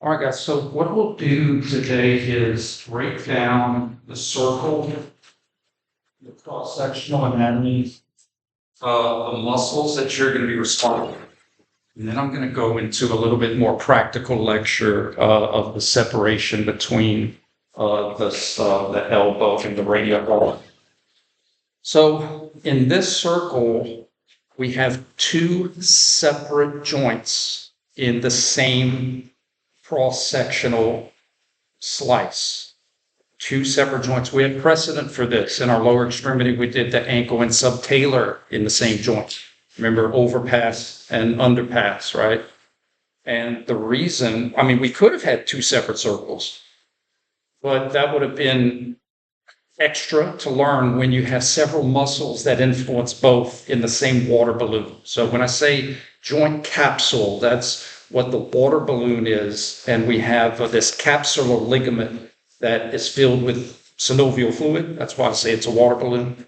All right, guys, so what we'll do today is break down the circle, the cross-sectional anatomy, the muscles that you're going to be responsible for. And then I'm going to go into a little bit more practical lecture of the separation between the elbow and the radial elbow. So in this circle, we have two separate joints in the same cross-sectional slice. Two separate joints. We had precedent for this. In our lower extremity, we did the ankle and subtalar in the same joint. Remember, overpass and underpass, right? And the reason, I mean, we could have had two separate circles, but that would have been extra to learn when you have several muscles that influence both in the same water balloon. So when I say joint capsule, that's what the water balloon is, and we have this capsular ligament that is filled with synovial fluid. That's why I say it's a water balloon.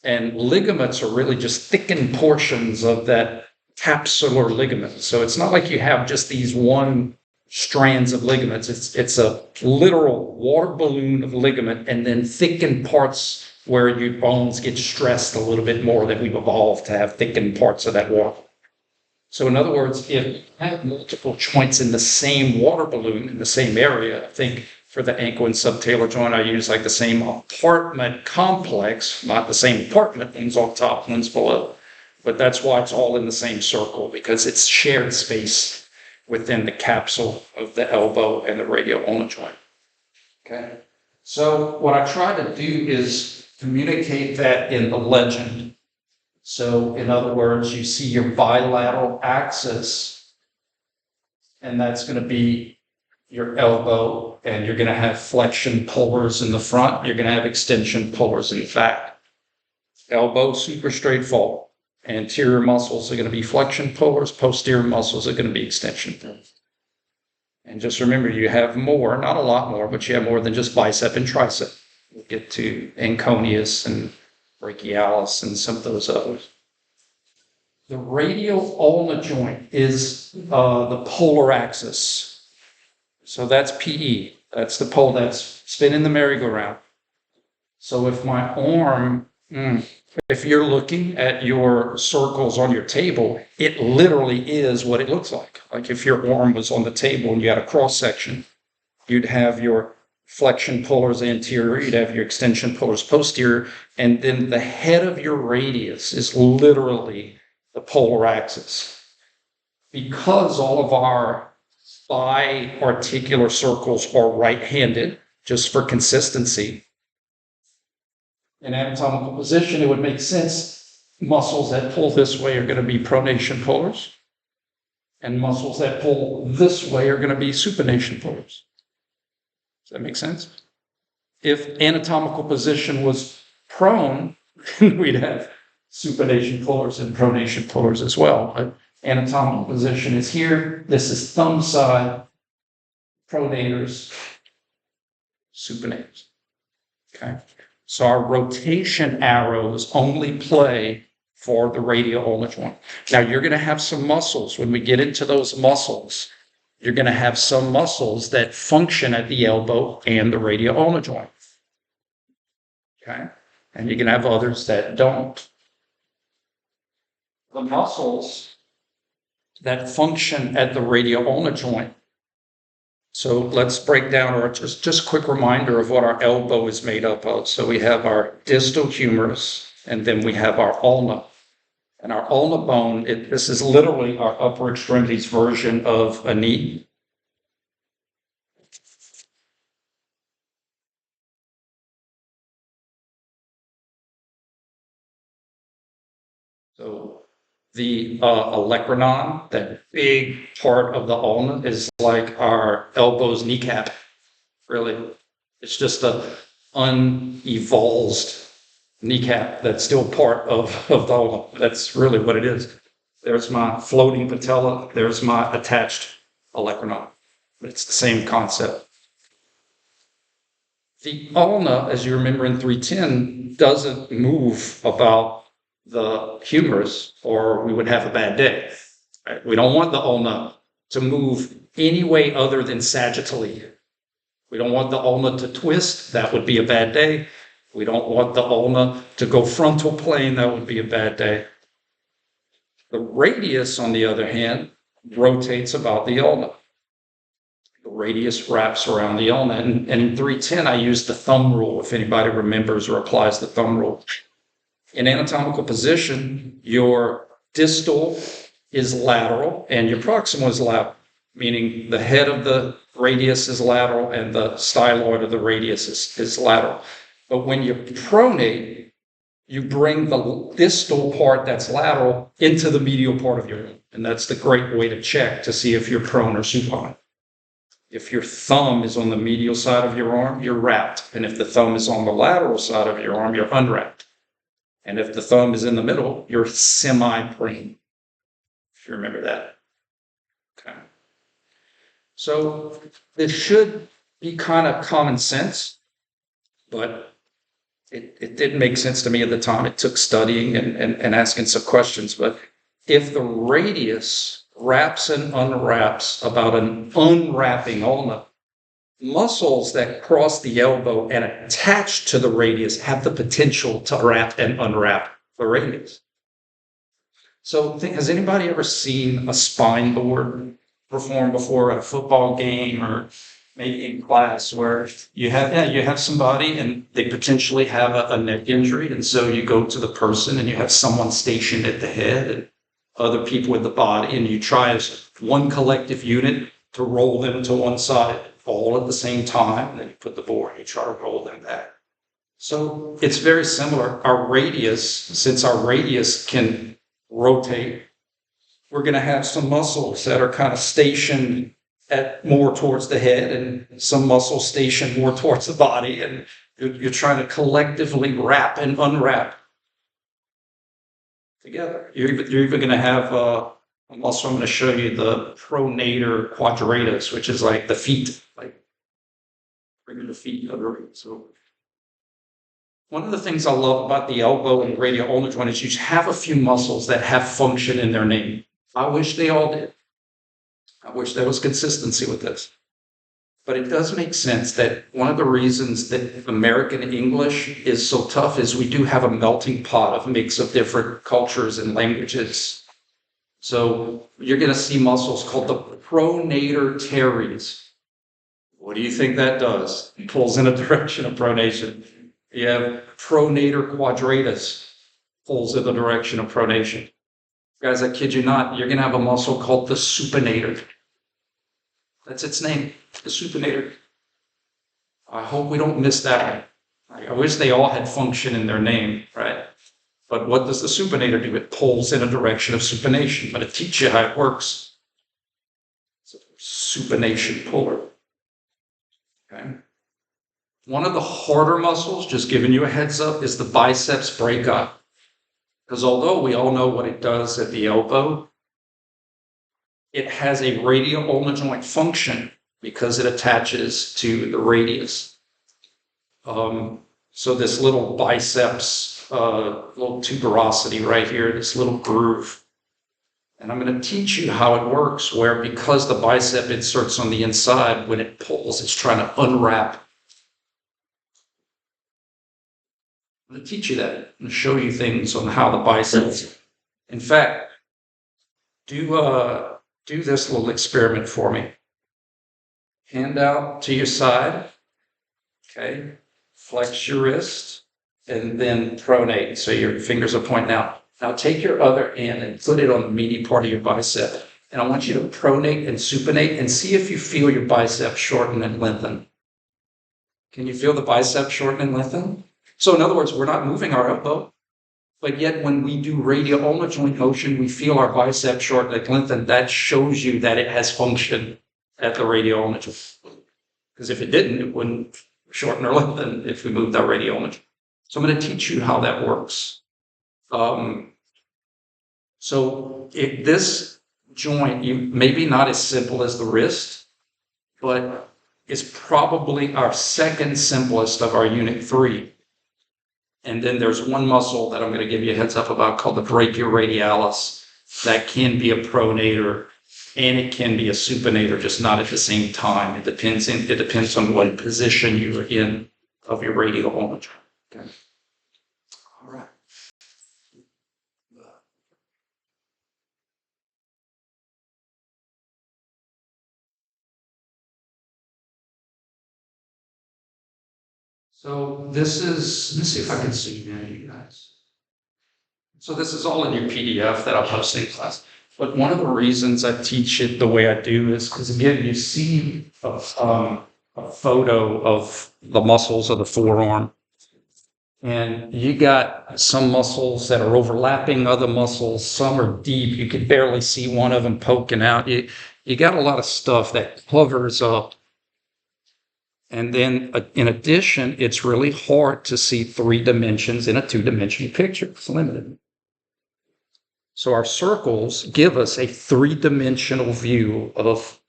And ligaments are really just thickened portions of that capsular ligament. So it's not like you have just these one strands of ligaments. It's a literal water balloon of ligament and then thickened parts where your bones get stressed a little bit more, that we've evolved to have thickened parts of that water. So in other words, if you have multiple joints in the same water balloon in the same area, I think for the ankle and subtalar joint, I use like the same apartment complex, not the same apartment, one's on top, one's below. But that's why it's all in the same circle, because it's shared space within the capsule of the elbow and the radial ulnar joint. Okay. So what I try to do is communicate that in the legend. So in other words, you see your bilateral axis, and that's going to be your elbow, and you're going to have flexion pullers in the front. You're going to have extension pullers in the back. Elbow, super straightforward. Anterior muscles are going to be flexion pullers. Posterior muscles are going to be extension pullers. And just remember, you have more, not a lot more, but you have more than just bicep and tricep. We'll get to KNES and brachialis and some of those others. The radial ulnar joint is the polar axis. So that's PE. That's the pole that's spinning the merry-go-round. So if my arm, if you're looking at your circles on your table, it literally is what it looks like. Like if your arm was on the table and you had a cross-section, you'd have your flexion pullers anterior, you'd have your extension pullers posterior, and then the head of your radius is literally the polar axis. Because all of our bi-articular circles are right-handed, just for consistency, in anatomical position, it would make sense muscles that pull this way are going to be pronation pullers, and muscles that pull this way are going to be supination pullers. Does that make sense? If anatomical position was prone, we'd have supination pullers and pronation pullers as well. But anatomical position is here. This is thumb side, pronators, supinators. Okay. So our rotation arrows only play for the radial ulnar joint. Now you're going to have some muscles. When we get into those muscles, you're going to have some muscles that function at the elbow and the radial ulnar joint. Okay? And you can have others that don't. The muscles that function at the radial ulnar joint. So let's break down, or just a quick reminder of what our elbow is made up of. So we have our distal humerus, and then we have our ulna. And our ulnar bone, this is literally our upper extremities version of a knee. So the olecranon, that big part of the ulna, is like our elbow's kneecap, really. It's just an unevolved kneecap that's still part of the ulna. That's really what it is. There's my floating patella. There's my attached olecranon. It's the same concept. The ulna, as you remember in 310, doesn't move about the humerus, or we would have a bad day. Right? We don't want the ulna to move any way other than sagittally. We don't want the ulna to twist. That would be a bad day. We don't want the ulna to go frontal plane. That would be a bad day. The radius, on the other hand, rotates about the ulna. The radius wraps around the ulna. And in 310, I use the thumb rule, if anybody remembers or applies the thumb rule. In anatomical position, your distal is lateral and your proximal is lateral, meaning the head of the radius is lateral and the styloid of the radius is lateral. But when you pronate, you bring the distal part that's lateral into the medial part of your arm. And that's the great way to check to see if you're prone or supine. If your thumb is on the medial side of your arm, you're wrapped. And if the thumb is on the lateral side of your arm, you're unwrapped. And if the thumb is in the middle, you're semi-prone. If you remember that. Okay. So this should be kind of common sense, but it didn't make sense to me at the time. It took studying and asking some questions. But if the radius wraps and unwraps about an unwrapping ulna, muscles that cross the elbow and attach to the radius have the potential to wrap and unwrap the radius. So has anybody ever seen a spine board perform before at a football game or maybe in class where you have somebody and they potentially have a neck injury, and so you go to the person and you have someone stationed at the head and other people at the body, and you try as one collective unit to roll them to one side all at the same time, and then you put the board and you try to roll them back. So it's very similar. Our radius, since our radius can rotate, we're going to have some muscles that are kind of stationed at more towards the head and some muscles stationed more towards the body, and you're trying to collectively wrap and unwrap together. You're even going to have a muscle. I'm going to show you the pronator quadratus, which is like the feet, like bringing the feet under. So one of the things I love about the elbow and radial ulnar joint is you have a few muscles that have function in their name. I wish they all did. I wish there was consistency with this. But it does make sense that one of the reasons that American English is so tough is we do have a melting pot of mix of different cultures and languages. So you're going to see muscles called the pronator teres. What do you think that does? It pulls in a direction of pronation. You have pronator quadratus, pulls in the direction of pronation. Guys, I kid you not, you're going to have a muscle called the supinator. That's its name, the supinator. I hope we don't miss that. I wish they all had function in their name, right? But what does the supinator do? It pulls in a direction of supination. I'm going to teach you how it works. It's a supination puller. Okay. One of the harder muscles, just giving you a heads up, is the biceps brachii. Because although we all know what it does at the elbow, it has a radial ulnar joint function because it attaches to the radius. So this little biceps, little tuberosity right here, this little groove. And I'm going to teach you how it works, where because the bicep inserts on the inside, when it pulls, it's trying to unwrap. I'm going to teach you that and show you things on how the biceps. In fact, do this little experiment for me. Hand out to your side. Okay. Flex your wrist and then pronate. So your fingers are pointing out. Now take your other hand and put it on the meaty part of your bicep. And I want you to pronate and supinate and see if you feel your bicep shorten and lengthen. Can you feel the bicep shorten and lengthen? So in other words, we're not moving our elbow, but yet when we do radial ulnar joint motion, we feel our bicep shorten and lengthen. That shows you that it has function at the radial ulnar joint. Because if it didn't, it wouldn't shorten or lengthen if we moved our radial ulnar joint. So I'm going to teach you how that works. So this joint, maybe not as simple as the wrist, but it's probably our second simplest of our unit 3. And then there's one muscle that I'm going to give you a heads up about called the brachioradialis that can be a pronator and it can be a supinator, just not at the same time. It depends on what position you're in of your radiology. Okay. All right. So this is, let me see if I can zoom in, you guys. So this is all in your PDF that I'll post in class. But one of the reasons I teach it the way I do is because, again, you see a photo of the muscles of the forearm. And you got some muscles that are overlapping other muscles. Some are deep. You can barely see one of them poking out. You got a lot of stuff that covers up. And then in addition, it's really hard to see 3 dimensions in a 2-dimensional picture. It's limited. So our circles give us a 3-dimensional view of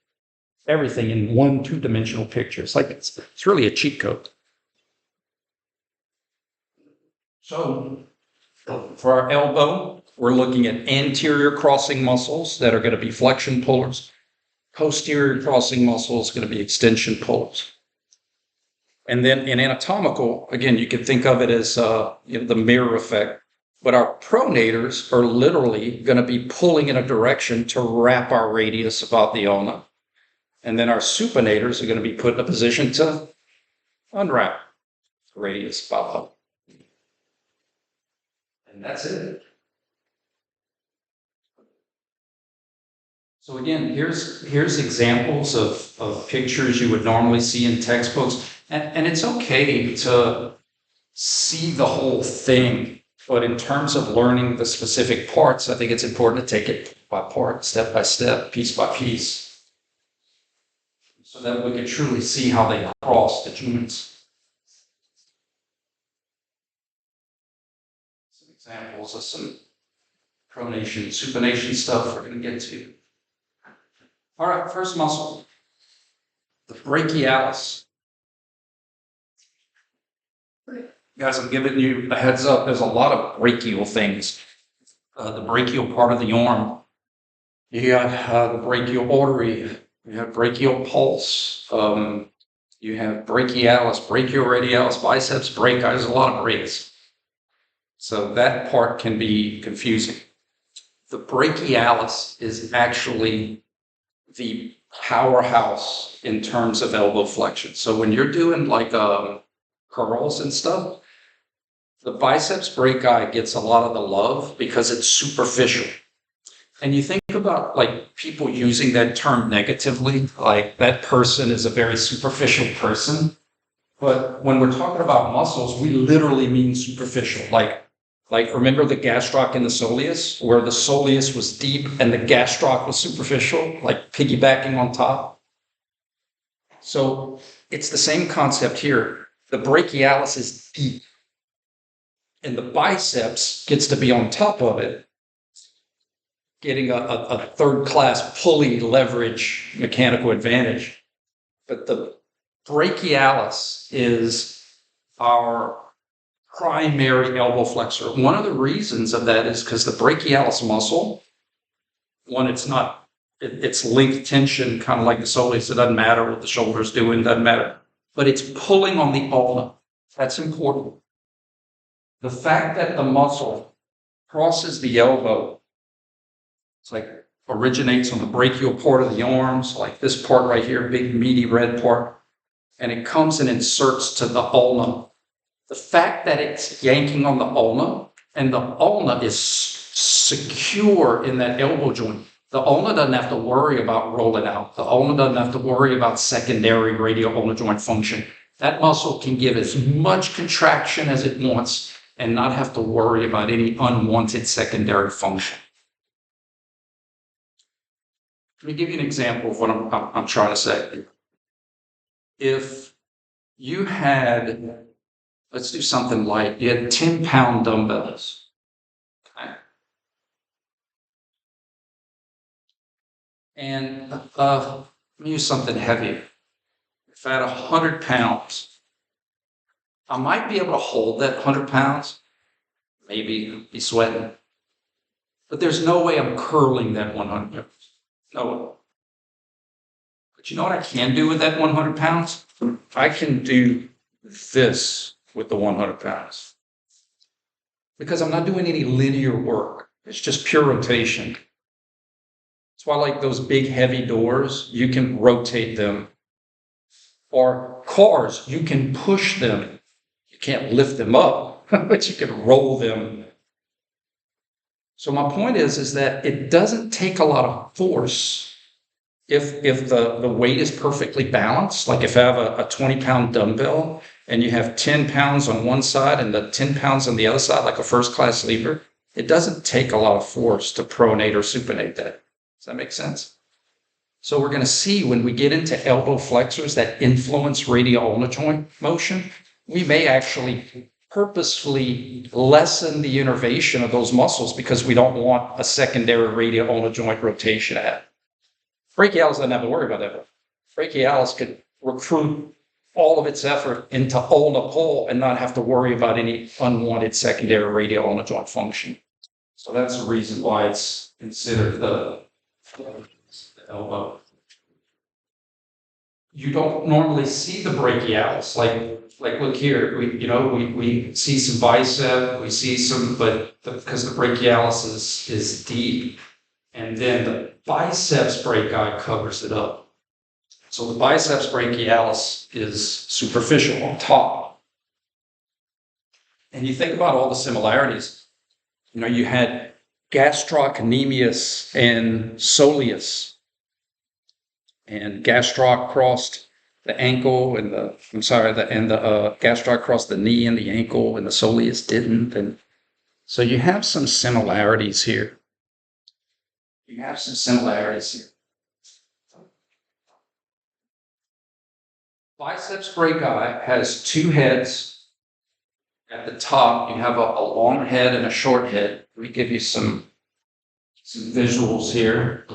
everything in one 2-dimensional picture. It's really a cheat code. So for our elbow, we're looking at anterior crossing muscles that are going to be flexion pullers. Posterior crossing muscles going to be extension pullers. And then in anatomical, again, you can think of it as the mirror effect. But our pronators are literally going to be pulling in a direction to wrap our radius about the ulna. And then our supinators are going to be put in a position to unwrap the radius about the ulna. And that's it. So again, here's examples of pictures you would normally see in textbooks. And it's okay to see the whole thing, but in terms of learning the specific parts, I think it's important to take it by part, step by step, piece by piece, so that we can truly see how they cross the joints. Some examples of some pronation, supination stuff we're going to get to. All right, first muscle, the brachialis. Guys, I'm giving you a heads up. There's a lot of brachial things. The brachial part of the arm. You got the brachial artery. You have brachial pulse. You have brachialis, brachioradialis, biceps brachii. There's a lot of breaks. So that part can be confusing. The brachialis is actually the powerhouse in terms of elbow flexion. So when you're doing like curls and stuff, the biceps brachii gets a lot of the love because it's superficial. And you think about like people using that term negatively, like that person is a very superficial person. But when we're talking about muscles, we literally mean superficial. Like remember the gastroc and the soleus, where the soleus was deep and the gastroc was superficial, like piggybacking on top. So it's the same concept here. The brachialis is deep, and the biceps gets to be on top of it, getting a third-class pulley leverage mechanical advantage. But the brachialis is our primary elbow flexor. One of the reasons of that is because the brachialis muscle, one, it's linked tension, kind of like the soleus. It doesn't matter what the shoulder's doing, doesn't matter. But it's pulling on the ulna. That's important. The fact that the muscle crosses the elbow, it's like originates on the brachial part of the arms, like this part right here, big meaty red part, and it comes and inserts to the ulna. The fact that it's yanking on the ulna, and the ulna is secure in that elbow joint. The ulna doesn't have to worry about rolling out. The ulna doesn't have to worry about secondary radial ulnar joint function. That muscle can give as much contraction as it wants and not have to worry about any unwanted secondary function. Let me give you an example of what I'm trying to say. If you had, let's do something light, you had 10-pound dumbbells. Okay. And let me use something heavier. If I had 100 pounds, I might be able to hold that 100 pounds, maybe be sweating, but there's no way I'm curling that 100 pounds. No. But you know what I can do with that 100 pounds? I can do this with the 100 pounds. Because I'm not doing any linear work. It's just pure rotation. That's why I like those big heavy doors, you can rotate them. Or cars, you can push them. You can't lift them up, but you can roll them. So my point is that it doesn't take a lot of force if the weight is perfectly balanced. Like if I have a 20-pound dumbbell and you have 10 pounds on one side and the 10 pounds on the other side, like a first-class lever, it doesn't take a lot of force to pronate or supinate that. Does that make sense? So we're going to see when we get into elbow flexors that influence radial ulnar joint motion, we may actually purposefully lessen the innervation of those muscles because we don't want a secondary radial ulnar joint rotation to happen. Brachialis doesn't have to worry about that. Brachialis could recruit all of its effort into ulnar pull and not have to worry about any unwanted secondary radial ulnar joint function. So that's the reason why it's considered the elbow. You don't normally see the brachialis, like look here, we see some bicep, we see some, but because the brachialis is deep, and then the biceps brachii covers it up. So the biceps brachialis is superficial on top. And you think about all the similarities. You had gastrocnemius and soleus. And gastroc crossed the ankle and the gastroc crossed the knee and the ankle, and the soleus didn't. And so you have some similarities here. Biceps brachii has two heads. At the top, you have a long head and a short head. Let me give you some visuals here.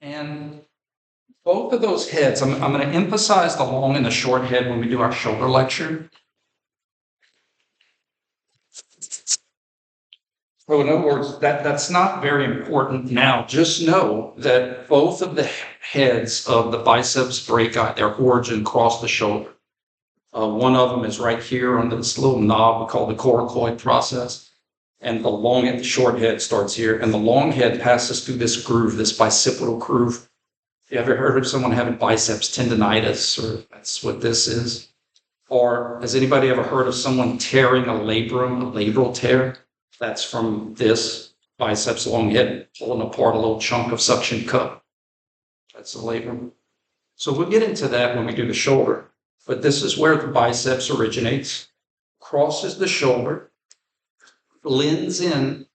And both of those heads, I'm going to emphasize the long and the short head when we do our shoulder lecture. So in other words, that's not very important now. Just know that both of the heads of the biceps brachii, their origin cross the shoulder. One of them is right here under this little knob we call the coracoid process. And the long and the short head starts here. And the long head passes through this groove, this bicipital groove. You ever heard of someone having biceps tendonitis, or that's what this is? Or has anybody ever heard of someone tearing a labrum, a labral tear? That's from this biceps long head pulling apart a little chunk of suction cup. That's the labrum. So we'll get into that when we do the shoulder. But this is where the biceps originates, crosses the shoulder, blends in,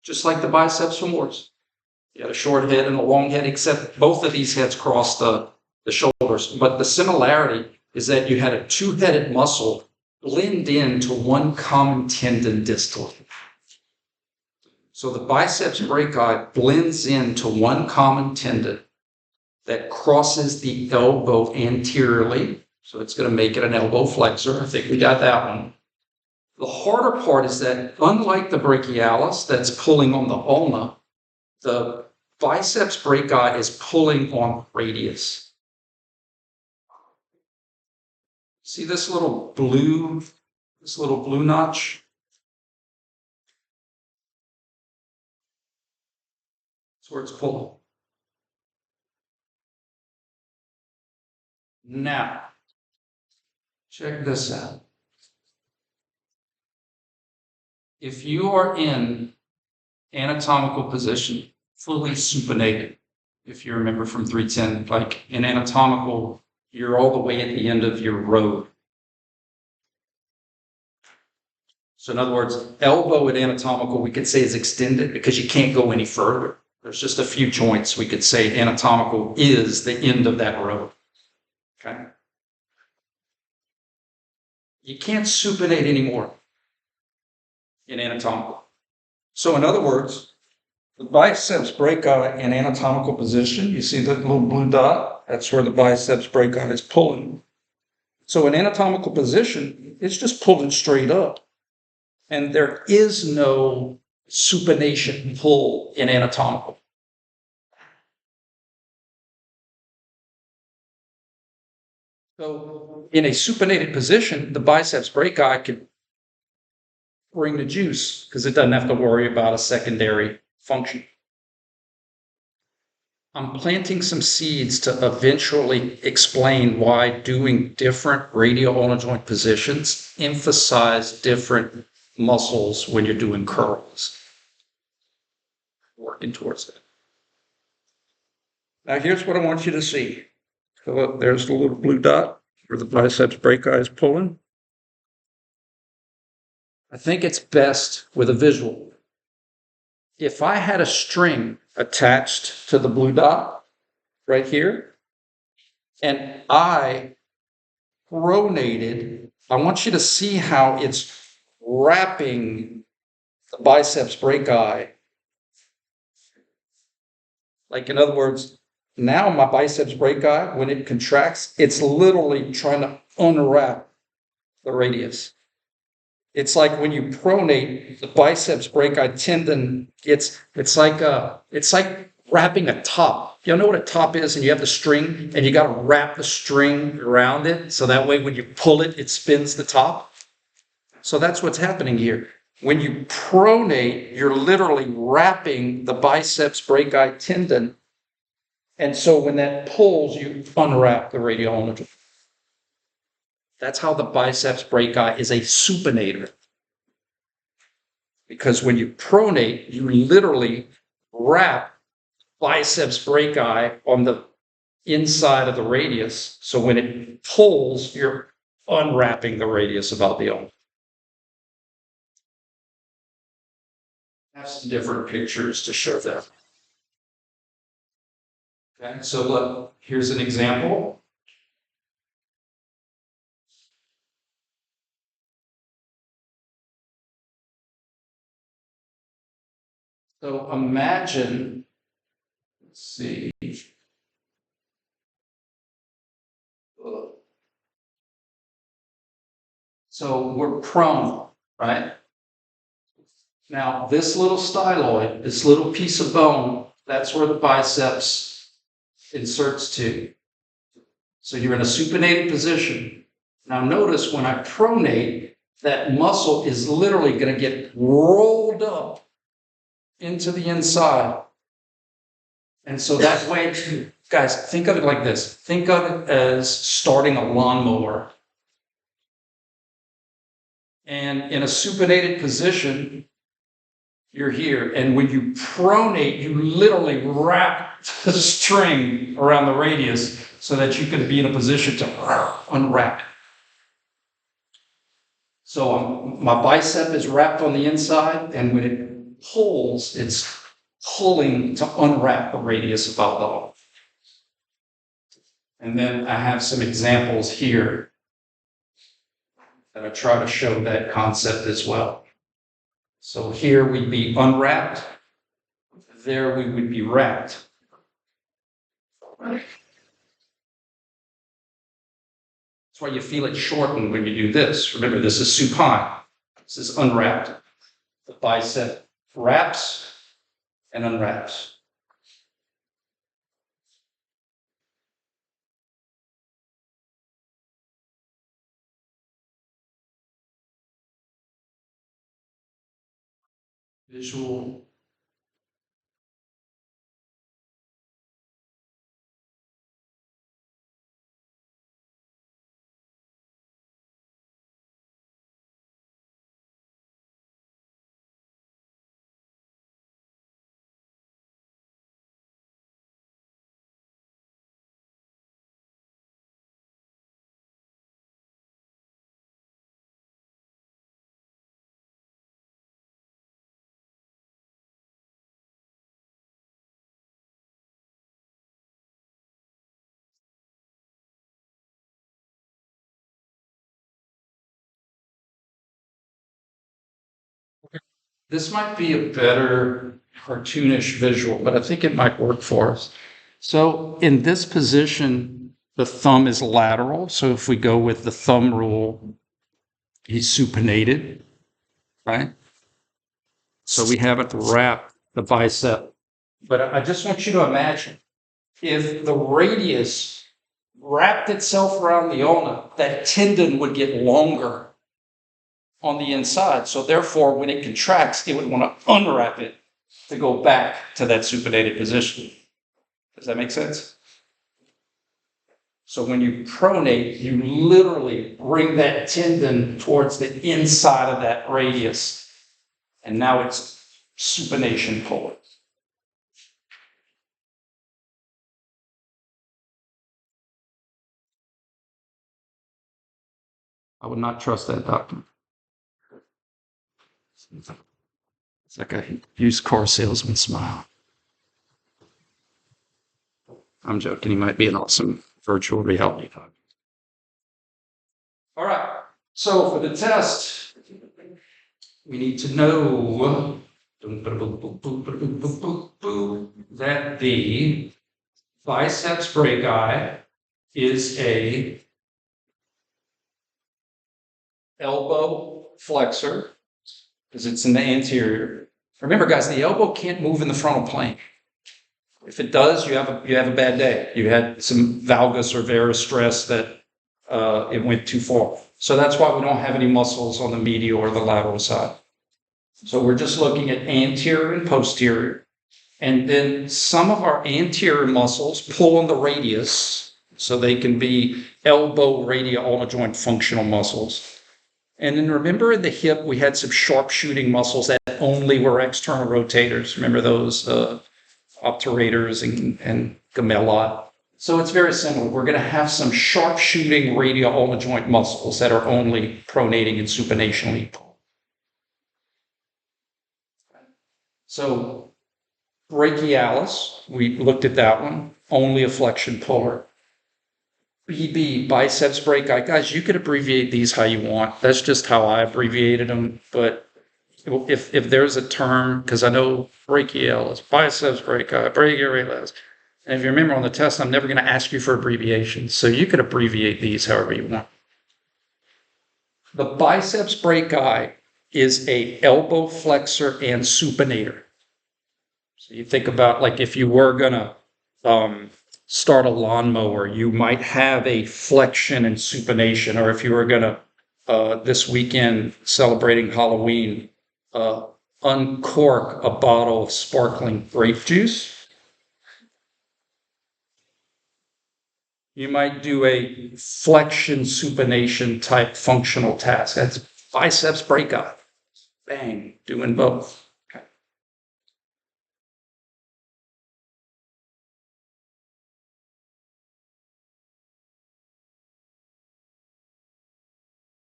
just like the biceps femoris. You had a short head and a long head, except both of these heads cross the shoulders. But the similarity is that you had a two-headed muscle blend into one common tendon distally. So the biceps brachii blends into one common tendon that crosses the elbow anteriorly. So it's going to make it an elbow flexor. I think we got that one. The harder part is that unlike the brachialis that's pulling on the ulna, the biceps brachii is pulling on radius. See this little blue notch? That's where it's pulling. Now, check this out. If you are in anatomical position, fully supinated, if you remember from 310, like in anatomical, you're all the way at the end of your road. So in other words, elbow at anatomical, we could say is extended because you can't go any further. There's just a few joints we could say anatomical is the end of that road. Okay? You can't supinate anymore in anatomical. So in other words, the biceps brachii in anatomical position, you see that little blue dot? That's where the biceps brachii is pulling. So in anatomical position, it's just pulling straight up. And there is no supination pull in anatomical. So in a supinated position, the biceps brachii can bring the juice because it doesn't have to worry about a secondary function. I'm planting some seeds to eventually explain why doing different radial ulnar joint positions emphasize different muscles when you're doing curls. Working towards it. Now here's what I want you to see. So look, there's the little blue dot where the biceps brachii is pulling. I think it's best with a visual. If I had a string attached to the blue dot right here, and I pronated, I want you to see how it's wrapping the biceps brachii. Like, in other words, now my biceps brachii, when it contracts, it's literally trying to unwrap the radius. It's like when you pronate, the biceps brachii tendon, it's like wrapping a top. You know what a top is? And you have the string, and you got to wrap the string around it, so that way when you pull it, it spins the top. So that's what's happening here. When you pronate, you're literally wrapping the biceps brachii tendon, and so when that pulls, you unwrap the radial ulnar joint. That's how the biceps brachii is a supinator. Because when you pronate, you literally wrap biceps brachii on the inside of the radius. So when it pulls, you're unwrapping the radius about the ulna. I have some different pictures to show that. Okay, so look, here's an example. So imagine, let's see. So we're prone, right? Now, this little styloid, this little piece of bone, that's where the biceps inserts to. So you're in a supinated position. Now notice when I pronate, that muscle is literally going to get rolled up into the inside. And so that way, guys, think of it like this. Think of it as starting a lawnmower. And in a supinated position, you're here. And when you pronate, you literally wrap the string around the radius so that you can be in a position to unwrap it. So my bicep is wrapped on the inside, and when it pulls, it's pulling to unwrap the radius about the ulna. And then I have some examples here that I try to show that concept as well. So here we'd be unwrapped. There we would be wrapped. That's why you feel it shorten when you do this. Remember, this is supine. This is unwrapped. The bicep wraps and unwraps. Visual. This might be a better cartoonish visual, but I think it might work for us. So in this position, The thumb is lateral. So if we go with the thumb rule, he's supinated, right? So we haven't wrapped the bicep. But I just want you to imagine if the radius wrapped itself around the ulna, that tendon would get longer on the inside. So therefore, when it contracts, it would want to unwrap it to go back to that supinated position. Does that make sense? So when you pronate, you literally bring that tendon towards the inside of that radius. And now it's supination forward. I would not trust that doctor. It's like a used car salesman smile. I'm joking. He might be an awesome virtual reality doctor. All right. So for the test, we need to know that the biceps brachii is a elbow flexor because it's in the anterior. Remember, guys, the elbow can't move in the frontal plane. If it does, you have a bad day. You had some valgus or varus stress that it went too far. So that's why we don't have any muscles on the medial or the lateral side. So we're just looking at anterior and posterior. And then some of our anterior muscles pull on the radius so they can be elbow radial ulnar joint functional muscles. And then remember in the hip, we had some sharpshooting muscles that only were external rotators. Remember those obturators and gemella. So it's very similar. We're going to have some sharpshooting radial ulnar joint muscles that are only pronating and supinationally pulled. So brachialis, we looked at that one, only a flexion puller. BB, biceps brachii. Guys, you could abbreviate these how you want. That's just how I abbreviated them. But if there's a term, because I know brachialis, biceps brachii, brachialis, and if you remember on the test, I'm never going to ask you for abbreviations. So you could abbreviate these however you want. The biceps brachii is a elbow flexor and supinator. So you think about like if you were going to start a lawnmower, you might have a flexion and supination, or if you were going to this weekend celebrating Halloween, uncork a bottle of sparkling grape juice. You might do a flexion supination type functional task. That's biceps brachii. Bang, doing both. Okay.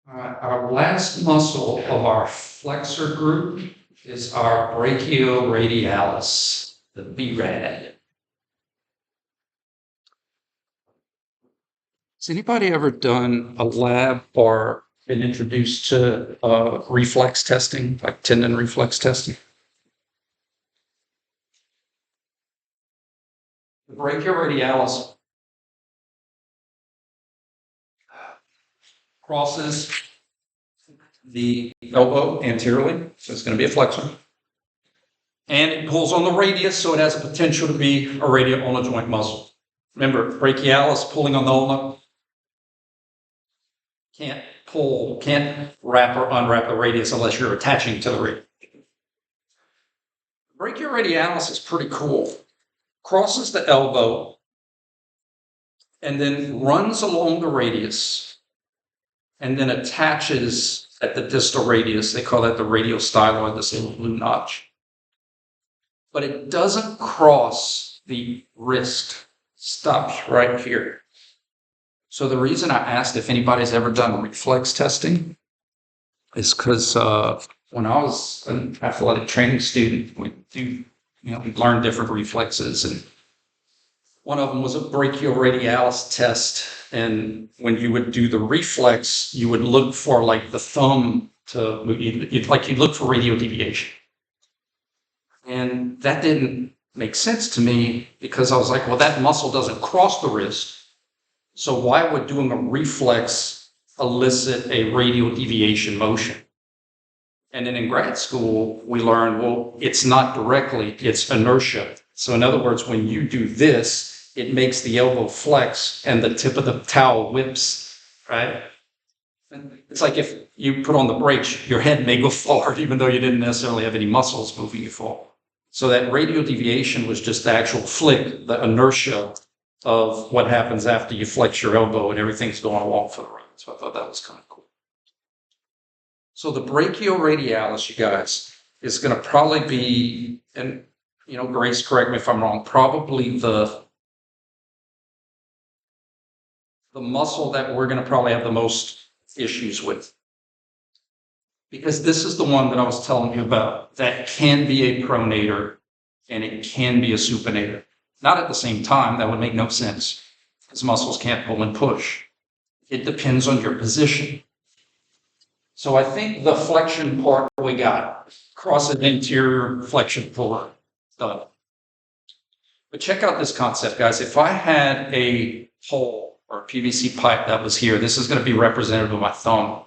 Our last muscle of our flexor group is our brachioradialis, the BRAD. Has anybody ever done a lab or been introduced to reflex testing, like tendon reflex testing? The brachioradialis crosses the elbow anteriorly, so it's going to be a flexor. And it pulls on the radius, so it has a potential to be a radial ulnar joint muscle. Remember, brachialis pulling on the ulna can't wrap or unwrap the radius unless you're attaching to the radius. Brachioradialis is pretty cool. Crosses the elbow and then runs along the radius and then attaches at the distal radius. They call that the radial styloid, this little blue notch. But it doesn't cross the wrist, stops right here. So the reason I asked if anybody's ever done reflex testing is because when I was an athletic training student, we learned different reflexes, and one of them was a brachioradialis test. And when you would do the reflex, you would look for like the thumb to you'd look for radial deviation, and that didn't make sense to me because I was like, well, that muscle doesn't cross the wrist. So why would doing a reflex elicit a radial deviation motion? And then in grad school, we learned, well, it's not directly, it's inertia. So in other words, when you do this, it makes the elbow flex and the tip of the towel whips, right? It's like if you put on the brakes, your head may go forward, even though you didn't necessarily have any muscles moving you forward. So that radial deviation was just the actual flick, the inertia of what happens after you flex your elbow and everything's going along for the ride. So I thought that was kind of cool. So the brachioradialis, you guys, is going to probably be, and Grace, correct me if I'm wrong, probably the muscle that we're going to probably have the most issues with. Because this is the one that I was telling you about that can be a pronator and it can be a supinator. Not at the same time, that would make no sense, because muscles can't pull and push. It depends on your position. So I think the flexion part we got, crossing anterior flexion puller, done. But check out this concept, guys. If I had a hole or a PVC pipe that was here, this is going to be representative of my thumb.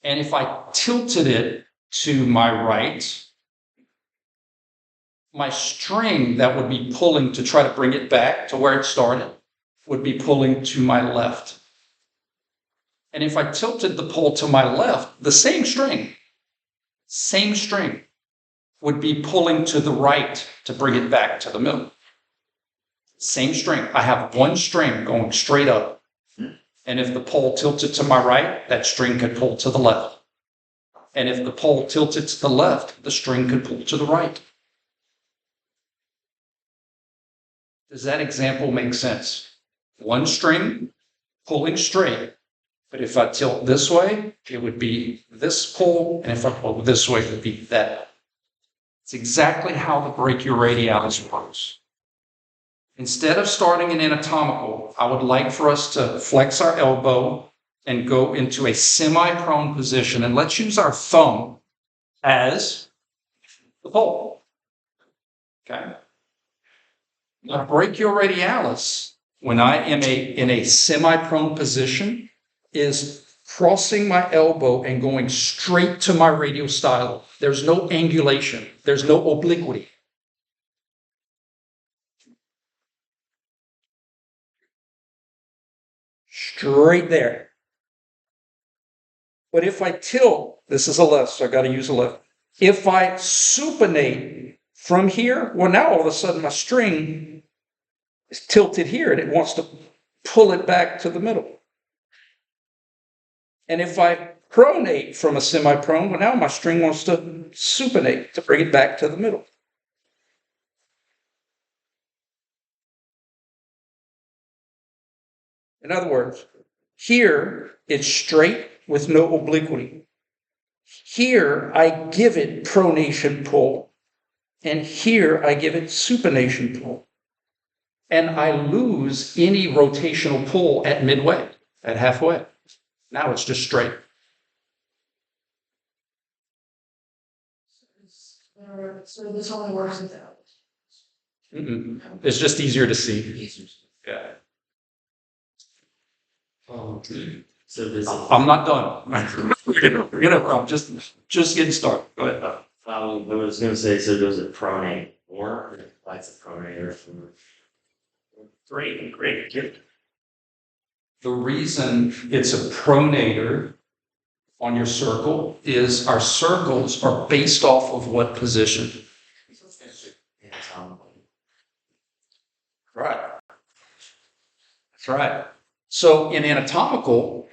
And if I tilted it to my right, my string that would be pulling to try to bring it back to where it started would be pulling to my left. And if I tilted the pole to my left, the same string would be pulling to the right to bring it back to the middle. Same string. I have one string going straight up. And if the pole tilted to my right, that string could pull to the left. And if the pole tilted to the left, the string could pull to the right. Does that example make sense? One string pulling straight. But if I tilt this way, it would be this pole. And if I pull this way, it would be that. It's exactly how the brachioradialis works. Instead of starting in anatomical, I would like for us to flex our elbow and go into a semi-prone position. And let's use our thumb as the pole. Okay? Now, brachioradialis, when I am in a semi-prone position, is crossing my elbow and going straight to my radial stylo. There's no angulation. There's no obliquity. Straight there. But if I tilt, this is a left, so I got to use a left. If I supinate from here, well, now all of a sudden my string is tilted here and it wants to pull it back to the middle. And if I pronate from a semi-prone, well, now my string wants to supinate to bring it back to the middle. In other words, here it's straight with no obliquity. Here I give it pronation pull, and here I give it supination pull. And I lose any rotational pull at midway, at halfway. Now it's just straight. So this only works without. It's just easier to see. Yeah. So this I'm not done. I'm just getting started. Go ahead. I was going to say, so does it pronate or likes a pronator from great. The reason it's a pronator on your circle is our circles are based off of what position? Right. That's right. So in anatomical,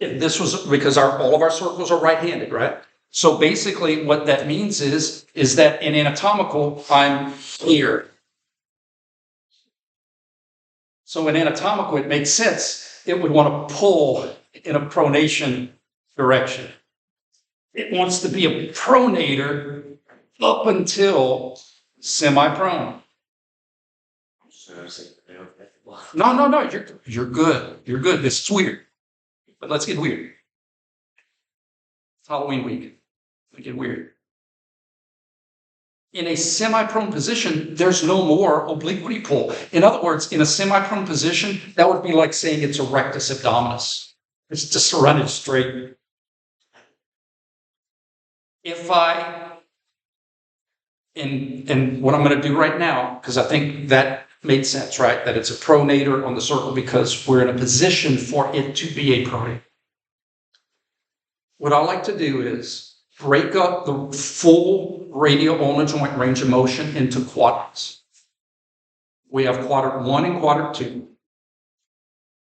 if this was because all of our circles are right-handed, right? So basically what that means is that in anatomical, I'm here. So in anatomical, it makes sense. It would want to pull in a pronation direction. It wants to be a pronator up until semi-prone. No, you're good. You're good. This is weird. But let's get weird. It's Halloween week. We get weird. In a semi-prone position, there's no more obliquity pull. In other words, in a semi-prone position, that would be like saying it's a rectus abdominis. It's just to run it straight. If and what I'm going to do right now, because I think that made sense, right? That it's a pronator on the circle because we're in a position for it to be a pronator. What I like to do is break up the full radial ulnar joint range of motion into quadrants. We have quadrant 1 and quadrant 2.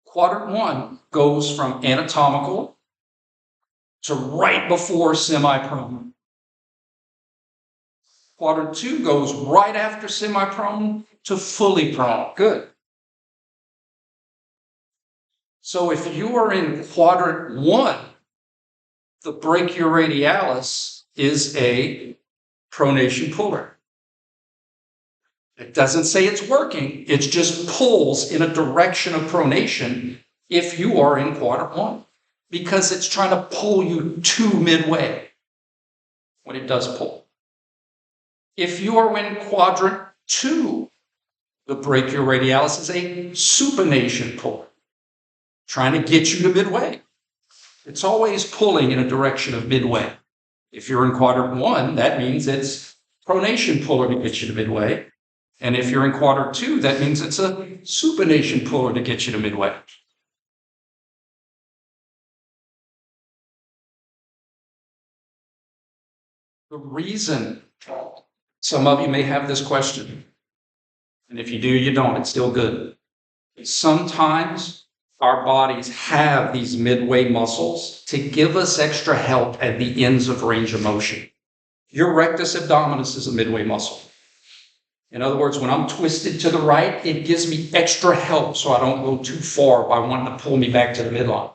Quadrant 1 goes from anatomical to right before semi-prone. Quadrant 2 goes right after semi-prone to fully prone. Good. So if you are in quadrant 1, the brachioradialis is a pronation puller. It doesn't say it's working, it just pulls in a direction of pronation if you are in quadrant 1, because it's trying to pull you to midway when it does pull. If you are in quadrant 2, the brachioradialis is a supination puller, trying to get you to midway. It's always pulling in a direction of midway. If you're in quadrant 1, that means it's pronation puller to get you to midway. And if you're in quadrant 2, that means it's a supination puller to get you to midway. The reason some of you may have this question, and if you do, you don't, it's still good. Sometimes our bodies have these midway muscles to give us extra help at the ends of range of motion. Your rectus abdominis is a midway muscle. In other words, when I'm twisted to the right, it gives me extra help so I don't go too far by wanting to pull me back to the midline.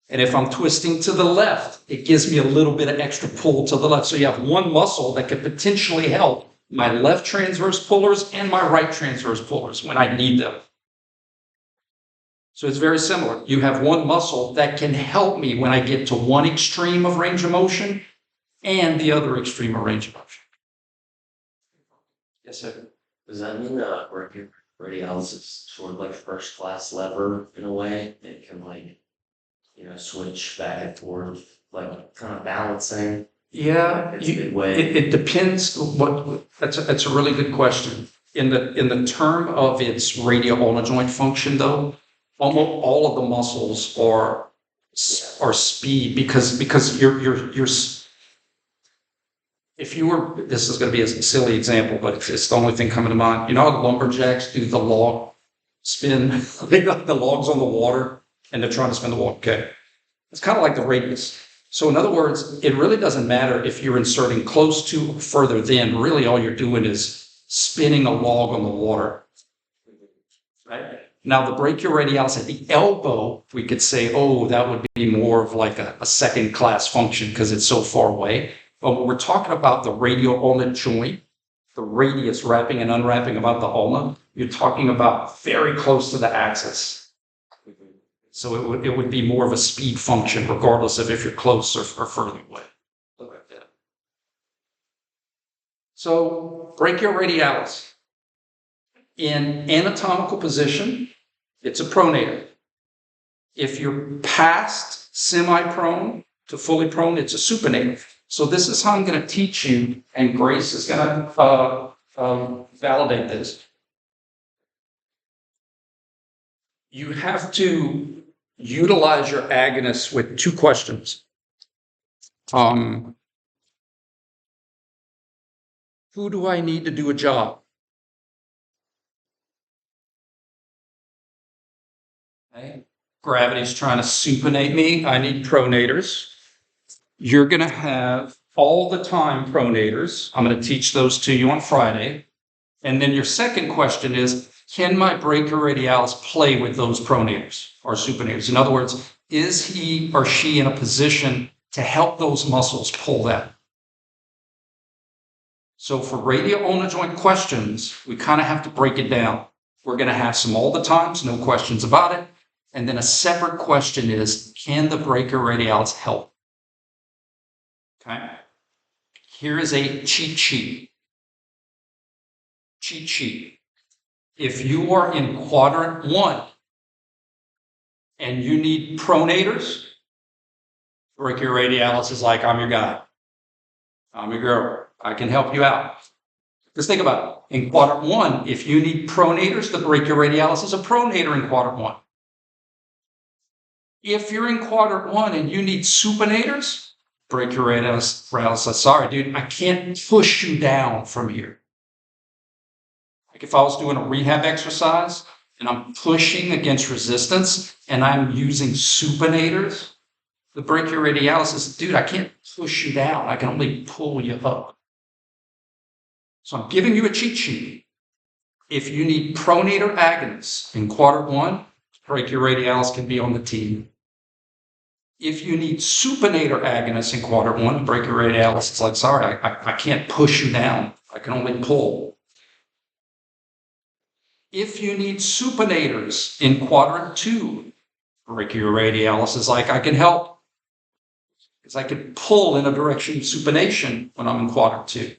And if I'm twisting to the left, it gives me a little bit of extra pull to the left. So you have one muscle that could potentially help my left transverse pullers and my right transverse pullers when I need them. So it's very similar. You have one muscle that can help me when I get to one extreme of range of motion and the other extreme of range of motion. Yes, sir. Does that mean brachioradialis is sort of like first class lever in a way? It can switch back and forth, like kind of balancing. Yeah, It's midway. it depends. That's a really good question. In the term of its radial ulnar joint function, though, almost all of the muscles are speed because you're if you were, this is going to be a silly example, but it's the only thing coming to mind. You know how the lumberjacks do the log spin? They got the logs on the water and they're trying to spin the log. Okay. It's kind of like the radius. So in other words, it really doesn't matter if you're inserting close to or further than. Really all you're doing is spinning a log on the water. Right? Now the brachioradialis at the elbow, we could say, oh, that would be more of like a second class function because it's so far away. But when we're talking about the radial ulnar joint, the radius wrapping and unwrapping about the ulna, you're talking about very close to the axis. So it would be more of a speed function, regardless of if you're close or further away. Yeah. So brachioradialis, in anatomical position, it's a pronator. If you're past semi-prone to fully prone, it's a supinator. So this is how I'm going to teach you, and Grace is going to validate this. You have to utilize your agonist with two questions. Who do I need to do a job? Okay. Gravity's trying to supinate me. I need pronators. You're going to have all the time pronators. I'm going to teach those to you on Friday. And then your second question is, can my brachioradialis play with those pronators or supinators? In other words, is he or she in a position to help those muscles pull that? So for radial ulnar joint questions, we kind of have to break it down. We're going to have some all the times, no questions about it. And then a separate question is, can the brachioradialis help? Okay. Here is a cheat sheet. cheat sheet. If you are in quadrant 1 and you need pronators, brachioradialis is like, I'm your guy. I'm your girl. I can help you out. Just think about it. In quadrant 1, if you need pronators, the brachioradialis is a pronator in quadrant 1. If you're in quadrant 1 and you need supinators, brachioradialis says, sorry, dude, I can't push you down from here. Like if I was doing a rehab exercise and I'm pushing against resistance and I'm using supinators, the brachioradialis says, dude, I can't push you down. I can only pull you up. So I'm giving you a cheat sheet. If you need pronator agonists in quadrant 1, brachioradialis can be on the team. If you need supinator agonists in quadrant 1, brachioradialis is like, sorry, I can't push you down. I can only pull. If you need supinators in quadrant 2, brachioradialis is like, I can help. Because I can pull in a direction of supination when I'm in quadrant 2.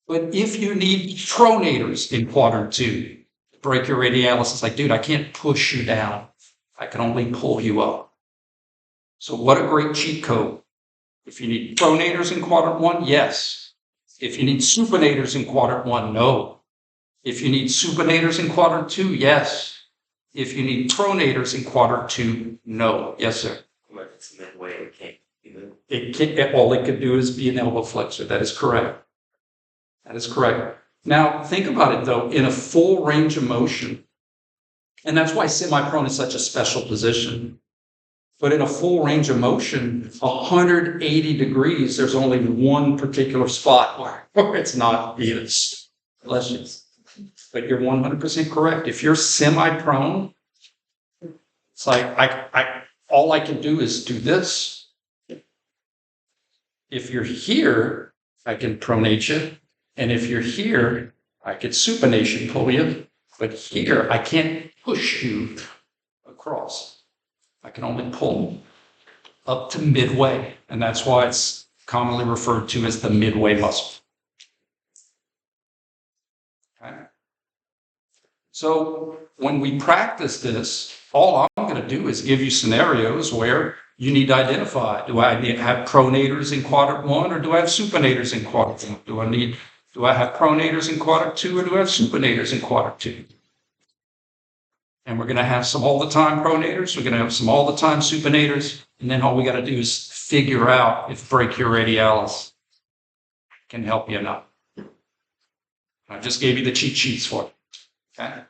But if you need pronators in quadrant 2, brachioradialis is like, dude, I can't push you down. I can only pull you up. So what a great cheat code. If you need pronators in quadrant 1, yes. If you need supinators in quadrant 1, no. If you need supinators in quadrant 2, yes. If you need pronators in quadrant 2, no. Yes, sir. But it's midway, it can't even. All it could do is be an elbow flexor. That is correct. That is correct. Now, think about it, though. In a full range of motion, and that's why semi-prone is such a special position, but in a full range of motion, 180 degrees, there's only one particular spot where it's not either. Bless you. But you're 100% correct. If you're semi-prone, it's like all I can do is do this. If you're here, I can pronate you. And if you're here, I could supination pull you. But here, I can't push you across. I can only pull up to midway. And that's why it's commonly referred to as the midway muscle. Okay? So when we practice this, all I'm going to do is give you scenarios where you need to identify, do I have pronators in quadrant 1 or do I have supinators in quadrant 1? Do I have pronators in quadrant 2 or do I have supinators in quadrant 2? And we're going to have some all the time pronators, we're going to have some all the time supinators, and then all we got to do is figure out if brachioradialis can help you or not. I just gave you the cheat sheets for it. Okay?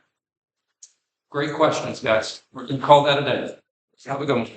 Great questions, guys. We're going to call that a day. Have a good one.